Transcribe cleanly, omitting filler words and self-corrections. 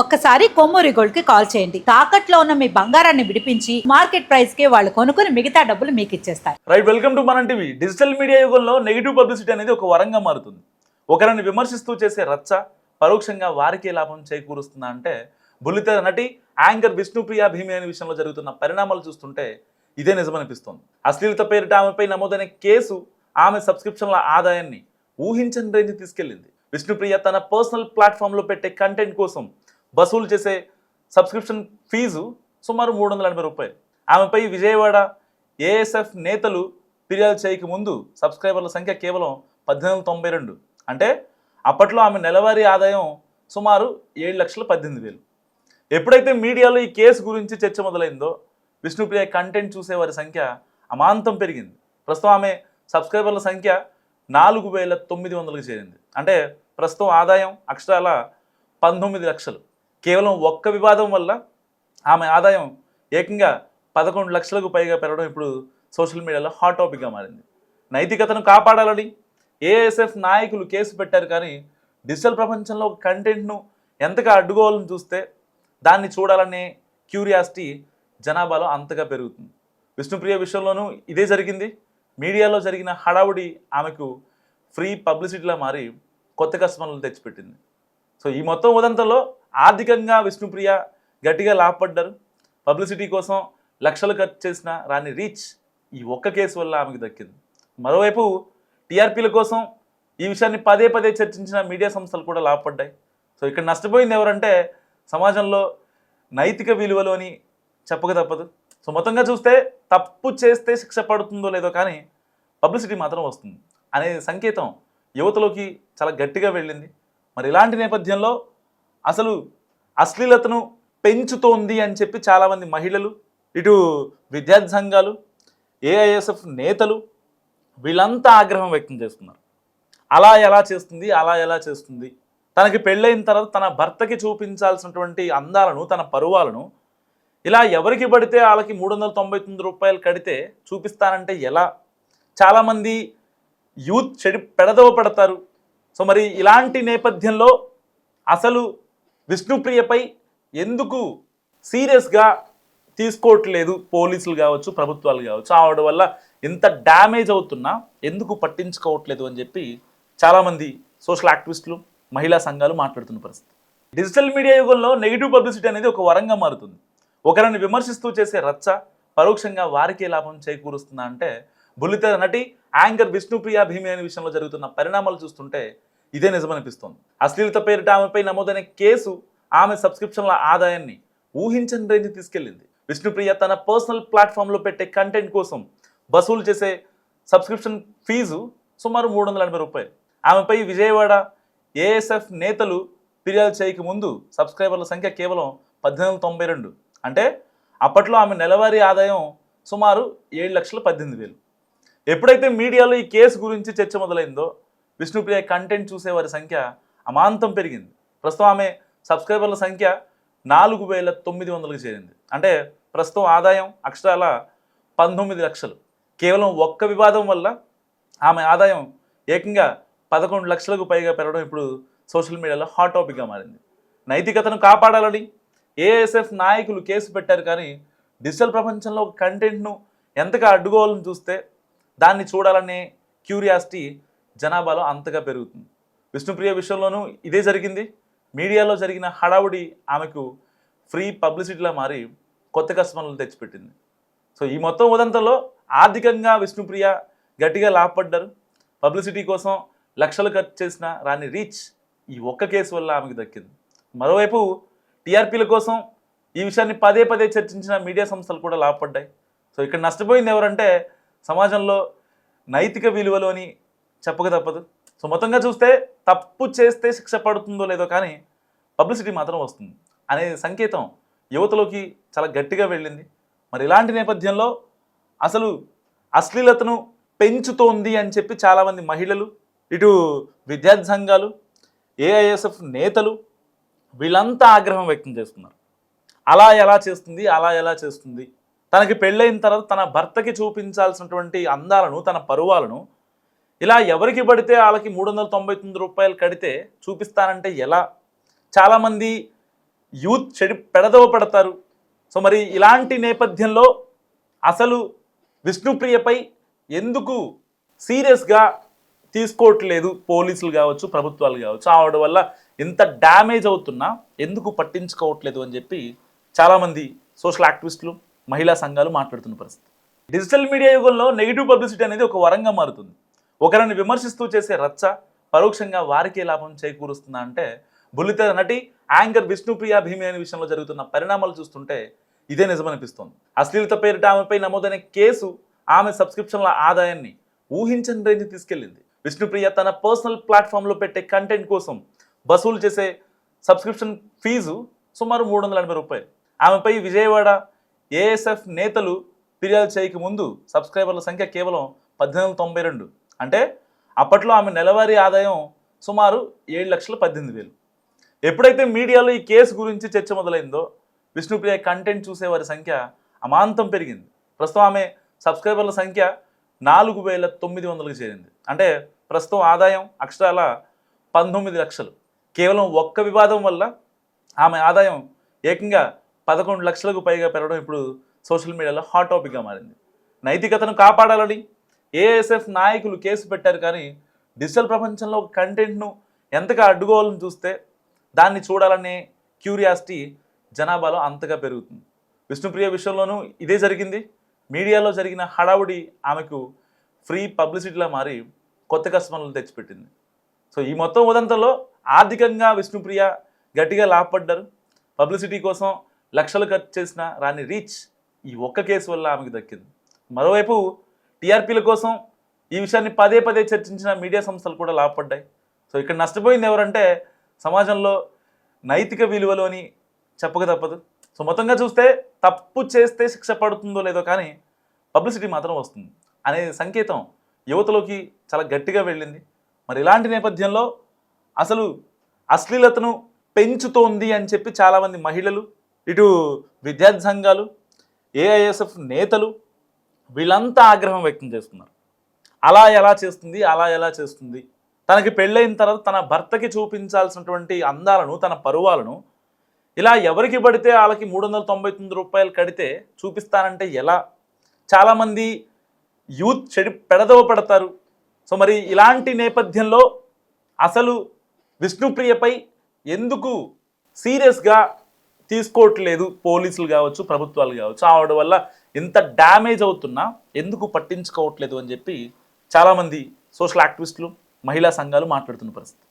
ఒక్కసారి కొమ్మూరి గోల్డ్ కి కాల్ చేయండి. తాకట్లో ఉన్న మీ బంగారాన్ని విడిపించి మార్కెట్ ప్రైస్ కి వాళ్ళు కొనుక్కుని మిగతా డబ్బులు మీకు ఇచ్చేస్తారు. రైట్, వెల్కమ్ టు మనం టీవీ. డిజిటల్ మీడియా యుగంలో నెగిటివ్ పబ్లిసిటీ అనేది ఒక వరంగా మారుతుంది. ఒకరిని విమర్శిస్తూ చేసే రచ్చ పరోక్షంగా వారికే లాభం చేకూరుస్తుందా అంటే బుల్లితెర నటి యాంకర్ విష్ణుప్రియ భీమినేని విషయంలో జరుగుతున్న పరిణామాలు చూస్తుంటే ఇదే నిజమనిపిస్తోంది. అశ్లీలత పేరిట ఆమెపై నమోదైన కేసు ఆమె సబ్స్క్రిప్షన్ల ఆదాయాన్ని ఊహించని రేంజ్ తీసుకెళ్లింది. విష్ణుప్రియ తన పర్సనల్ ప్లాట్ఫామ్లో పెట్టే కంటెంట్ కోసం వసూలు చేసే సబ్స్క్రిప్షన్ ఫీజు సుమారు 380 రూపాయలు. ఆమెపై విజయవాడ ఏఎస్ఎఫ్ నేతలు ఫిర్యాదు చేయక ముందు సబ్స్క్రైబర్ల సంఖ్య కేవలం 1892. అంటే అప్పట్లో ఆమె నెలవారీ ఆదాయం సుమారు 7,18,000. ఎప్పుడైతే మీడియాలో ఈ కేసు గురించి చర్చ మొదలైందో విష్ణుప్రియ కంటెంట్ చూసేవారి సంఖ్య అమాంతం పెరిగింది. ప్రస్తుతం ఆమె సబ్స్క్రైబర్ల సంఖ్య 4,900కి చేరింది. అంటే ప్రస్తుతం ఆదాయం అక్షరాల 19 లక్షలు. కేవలం ఒక్క వివాదం వల్ల ఆమె ఆదాయం ఏకంగా 11 లక్షలకు పైగా పెరగడం ఇప్పుడు సోషల్ మీడియాలో హాట్ టాపిక్గా మారింది. నైతికతను కాపాడాలని ఏఎస్ఎఫ్ నాయకులు కేసు పెట్టారు, కానీ డిజిటల్ ప్రపంచంలో కంటెంట్ను ఎంతగా అడ్డుకోవాలని చూస్తే దాన్ని చూడాలనే క్యూరియాసిటీ జనాభాలో అంతగా పెరుగుతుంది. విష్ణుప్రియ విషయంలోనూ ఇదే జరిగింది. మీడియాలో జరిగిన హడావుడి ఆమెకు ఫ్రీ పబ్లిసిటీలా మారి కొత్త కస్టమర్లు తెచ్చిపెట్టింది. సో ఈ మొత్తం ఉదంతంలో ఆర్థికంగా విష్ణుప్రియ గట్టిగా లాభపడ్డారు. పబ్లిసిటీ కోసం లక్షలు ఖర్చు చేసిన రాని రీచ్ ఈ ఒక్క కేసు వల్ల ఆమెకు దక్కింది. మరోవైపు టీఆర్పీల కోసం ఈ విషయాన్ని పదే పదే చర్చించిన మీడియా సంస్థలు కూడా లాభపడ్డాయి. సో ఇక్కడ నష్టపోయింది ఎవరంటే సమాజంలో నైతిక విలువలు అని చెప్పక తప్పదు. సో మొత్తంగా చూస్తే తప్పు చేస్తే శిక్ష పడుతుందో లేదో కానీ పబ్లిసిటీ మాత్రం వస్తుంది అనే సంకేతం యువతలోకి చాలా గట్టిగా వెళ్ళింది. మరి ఇలాంటి నేపథ్యంలో అసలు అశ్లీలతను పెంచుతోంది అని చెప్పి చాలామంది మహిళలు, ఇటు విద్యార్థి సంఘాలు, ఏఐఎస్ఎఫ్ నేతలు వీళ్ళంతా ఆగ్రహం వ్యక్తం చేస్తున్నారు. అలా ఎలా చేస్తుంది, తనకి పెళ్ళైన తర్వాత తన భర్తకి చూపించాల్సినటువంటి అందాలను, తన పరువాలను ఇలా ఎవరికి పడితే వాళ్ళకి 399 రూపాయలు కడితే చూపిస్తానంటే ఎలా? చాలామంది యూత్ పెడదవ పడతారు. సో మరి ఇలాంటి నేపథ్యంలో అసలు విష్ణుప్రియపై ఎందుకు సీరియస్గా తీసుకోవట్లేదు పోలీసులు కావచ్చు, ప్రభుత్వాలు కావచ్చు? ఆవిడ వల్ల ఇంత డ్యామేజ్ అవుతున్నా ఎందుకు పట్టించుకోవట్లేదు అని చెప్పి చాలామంది సోషల్ యాక్టివిస్టులు, మహిళా సంఘాలు మాట్లాడుతున్న పరిస్థితి. డిజిటల్ మీడియా యుగంలో నెగిటివ్ పబ్లిసిటీ అనేది ఒక వరంగా మారుతుంది. ఒకరిని విమర్శిస్తూ చేసే రచ్చ పరోక్షంగా వారికే లాభం చేకూరుస్తుందా అంటే బుల్లితెర నటి యాంకర్ విష్ణుప్రియ భీమినేని విషయంలో జరుగుతున్న పరిణామాలు చూస్తుంటే ఇదే నిజమనిపిస్తోంది. అశ్లీలత పేరిట ఆమెపై నమోదైన కేసు ఆమె సబ్స్క్రిప్షన్ల ఆదాయాన్ని ఊహించని రేంజ్ తీసుకెళ్లింది. విష్ణుప్రియ తన పర్సనల్ ప్లాట్ఫామ్లో పెట్టే కంటెంట్ కోసం వసూలు చేసే సబ్స్క్రిప్షన్ ఫీజు సుమారు 380 రూపాయలు. ఆమెపై విజయవాడ ఏఎస్ఎఫ్ నేతలు ఫిర్యాదు చేయక ముందు సబ్స్క్రైబర్ల సంఖ్య కేవలం 1892. అంటే అప్పట్లో ఆమె నెలవారీ ఆదాయం సుమారు 7,18,000. ఎప్పుడైతే మీడియాలో ఈ కేసు గురించి చర్చ మొదలైందో విష్ణుప్రియ కంటెంట్ చూసేవారి సంఖ్య అమాంతం పెరిగింది. ప్రస్తుతం ఆమె సబ్స్క్రైబర్ల సంఖ్య 4,900కి చేరింది. అంటే ప్రస్తుతం ఆదాయం అక్షరాల 19 లక్షలు. కేవలం ఒక్క వివాదం వల్ల ఆమె ఆదాయం ఏకంగా 11 లక్షలకు పైగా పెరగడం ఇప్పుడు సోషల్ మీడియాలో హాట్ టాపిక్గా మారింది. నైతికతను కాపాడాలని ఏఎస్ఎఫ్ నాయకులు కేసు పెట్టారు, కానీ డిజిటల్ ప్రపంచంలో కంటెంట్ను ఎంతగా అడ్డుకోవాలని చూస్తే దాన్ని చూడాలనే క్యూరియాసిటీ జనాభాలో అంతగా పెరుగుతుంది. విష్ణుప్రియ విషయంలోనూ ఇదే జరిగింది. మీడియాలో జరిగిన హడావుడి ఆమెకు ఫ్రీ పబ్లిసిటీలా మారి కొత్త కస్టమర్లు తెచ్చిపెట్టింది. సో ఈ మొత్తం ఉదంతంలో ఆర్థికంగా విష్ణుప్రియ గట్టిగా లాభపడ్డారు. పబ్లిసిటీ కోసం లక్షలు ఖర్చు చేసిన రాని రీచ్ ఈ ఒక్క కేసు వల్ల ఆమెకు దక్కింది. మరోవైపు టీఆర్పీల కోసం ఈ విషయాన్ని పదే పదే చర్చించిన మీడియా సంస్థలు కూడా లాభపడ్డాయి. సో ఇక్కడ నష్టపోయింది ఎవరంటే సమాజంలో నైతిక విలువలు అని చెప్పక తప్పదు. సో మొత్తంగా చూస్తే తప్పు చేస్తే శిక్ష పడుతుందో లేదో కానీ పబ్లిసిటీ మాత్రం వస్తుంది అనే సంకేతం యువతలోకి చాలా గట్టిగా వెళ్ళింది. మరి ఇలాంటి నేపథ్యంలో అసలు అశ్లీలతను పెంచుతోంది అని చెప్పి చాలామంది మహిళలు, ఇటు విద్యార్థి సంఘాలు, ఏఐఎస్ఎఫ్ నేతలు వీళ్ళంతా ఆగ్రహం వ్యక్తం చేస్తున్నారు. అలా ఎలా చేస్తుంది, తనకి పెళ్ళైన తర్వాత తన భర్తకి చూపించాల్సినటువంటి అందాలను, తన పరువాలను ఇలా ఎవరికి పడితే వాళ్ళకి 399 రూపాయలు కడితే చూపిస్తానంటే ఎలా? చాలామంది యూత్ పెడదవ పడతారు. సో మరి ఇలాంటి నేపథ్యంలో అసలు విష్ణుప్రియపై ఎందుకు సీరియస్గా తీసుకోవట్లేదు పోలీసులు కావచ్చు, ప్రభుత్వాలు కావచ్చు, ఆవిడ వల్ల ఇంత డ్యామేజ్ అవుతున్నా ఎందుకు పట్టించుకోవట్లేదు అని చెప్పి చాలామంది సోషల్ యాక్టివిస్టులు, మహిళా సంఘాలు మాట్లాడుతున్న పరిస్థితి. డిజిటల్ మీడియా యుగంలో నెగిటివ్ పబ్లిసిటీ అనేది ఒక వరంగా మారుతుంది. ఒకరిని విమర్శిస్తూ చేసే రచ్చ పరోక్షంగా వారికే లాభం చేకూరుస్తుందా అంటే బుల్లితెర నటి యాంకర్ విష్ణుప్రియ భీమినేని విషయంలో జరుగుతున్న పరిణామాలు చూస్తుంటే ఇదే నిజమనిపిస్తోంది. అశ్లీలత పేరిట ఆమెపై నమోదైన కేసు ఆమె సబ్స్క్రిప్షన్ల ఆదాయాన్ని ఊహించని రేంజ్ తీసుకెళ్లింది. విష్ణుప్రియ తన పర్సనల్ ప్లాట్ఫామ్లో పెట్టే కంటెంట్ కోసం వసూలు చేసే సబ్స్క్రిప్షన్ ఫీజు సుమారు 380 రూపాయలు. ఆమెపై విజయవాడ ఏఎస్ఎఫ్ నేతలు ఫిర్యాదు చేయక ముందు సబ్స్క్రైబర్ల సంఖ్య కేవలం 1892. అంటే అప్పట్లో ఆమె నెలవారీ ఆదాయం సుమారు 7,18,000. ఎప్పుడైతే మీడియాలో ఈ కేసు గురించి చర్చ మొదలైందో విష్ణుప్రియ కంటెంట్ చూసేవారి సంఖ్య అమాంతం పెరిగింది. ప్రస్తుతం ఆమె సబ్స్క్రైబర్ల సంఖ్య 4,900కి చేరింది. అంటే ప్రస్తుతం ఆదాయం అక్షరాల 19 లక్షలు. కేవలం ఒక్క వివాదం వల్ల ఆమె ఆదాయం ఏకంగా 11 లక్షలకు పైగా పెరగడం ఇప్పుడు సోషల్ మీడియాలో హాట్ టాపిక్గా మారింది. నైతికతను కాపాడాలని ఏఎస్ఎఫ్ నాయకులు కేసు పెట్టారు, కానీ డిజిటల్ ప్రపంచంలో ఒక కంటెంట్ను ఎంతగా అడ్డుకోవాలని చూస్తే దాన్ని చూడాలనే క్యూరియాసిటీ జనాభాలో అంతగా పెరుగుతుంది. విష్ణుప్రియ విషయంలోనూ ఇదే జరిగింది. మీడియాలో జరిగిన హడావుడి ఆమెకు ఫ్రీ పబ్లిసిటీలా మారి కొత్త కస్టమర్లను తెచ్చిపెట్టింది. సో ఈ మొత్తం ఉదంతంలో ఆర్థికంగా విష్ణుప్రియ గట్టిగా లాభపడ్డారు. పబ్లిసిటీ కోసం లక్షలు ఖర్చు చేసిన రాని రీచ్ ఈ ఒక్క కేసు వల్ల ఆమెకు దక్కింది. మరోవైపు టీఆర్పీల కోసం ఈ విషయాన్ని పదే పదే చర్చించిన మీడియా సంస్థలు కూడా లాభపడ్డాయి. సో ఇక్కడ నష్టపోయింది ఎవరంటే సమాజంలో నైతిక విలువలు అని చెప్పక తప్పదు. సో మొత్తంగా చూస్తే తప్పు చేస్తే శిక్ష పడుతుందో లేదో కానీ పబ్లిసిటీ మాత్రం వస్తుంది అనే సంకేతం యువతలోకి చాలా గట్టిగా వెళ్ళింది. మరి ఇలాంటి నేపథ్యంలో అసలు అశ్లీలతను పెంచుతోంది అని చెప్పి చాలామంది మహిళలు, ఇటు విద్యార్థి సంఘాలు, ఏఐఎస్ఎఫ్ నేతలు వీళ్ళంతా ఆగ్రహం వ్యక్తం చేస్తున్నారు. అలా ఎలా చేస్తుంది, తనకి పెళ్ళైన తర్వాత తన భర్తకి చూపించాల్సినటువంటి అందాలను, తన పరువాలను ఇలా ఎవరికి పడితే వాళ్ళకి 399 రూపాయలు కడితే చూపిస్తానంటే ఎలా? చాలామంది యూత్ పెడదవ పడతారు. సో మరి ఇలాంటి నేపథ్యంలో అసలు విష్ణుప్రియపై ఎందుకు సీరియస్గా తీసుకోవట్లేదు పోలీసులు కావచ్చు, ప్రభుత్వాలు కావచ్చు, ఆవిడ వల్ల ఇంత డ్యామేజ్ అవుతున్నా ఎందుకు పట్టించుకోవట్లేదు అని చెప్పి చాలామంది సోషల్ యాక్టివిస్టులు, మహిళా సంఘాలు మాట్లాడుతున్న పరిస్థితి.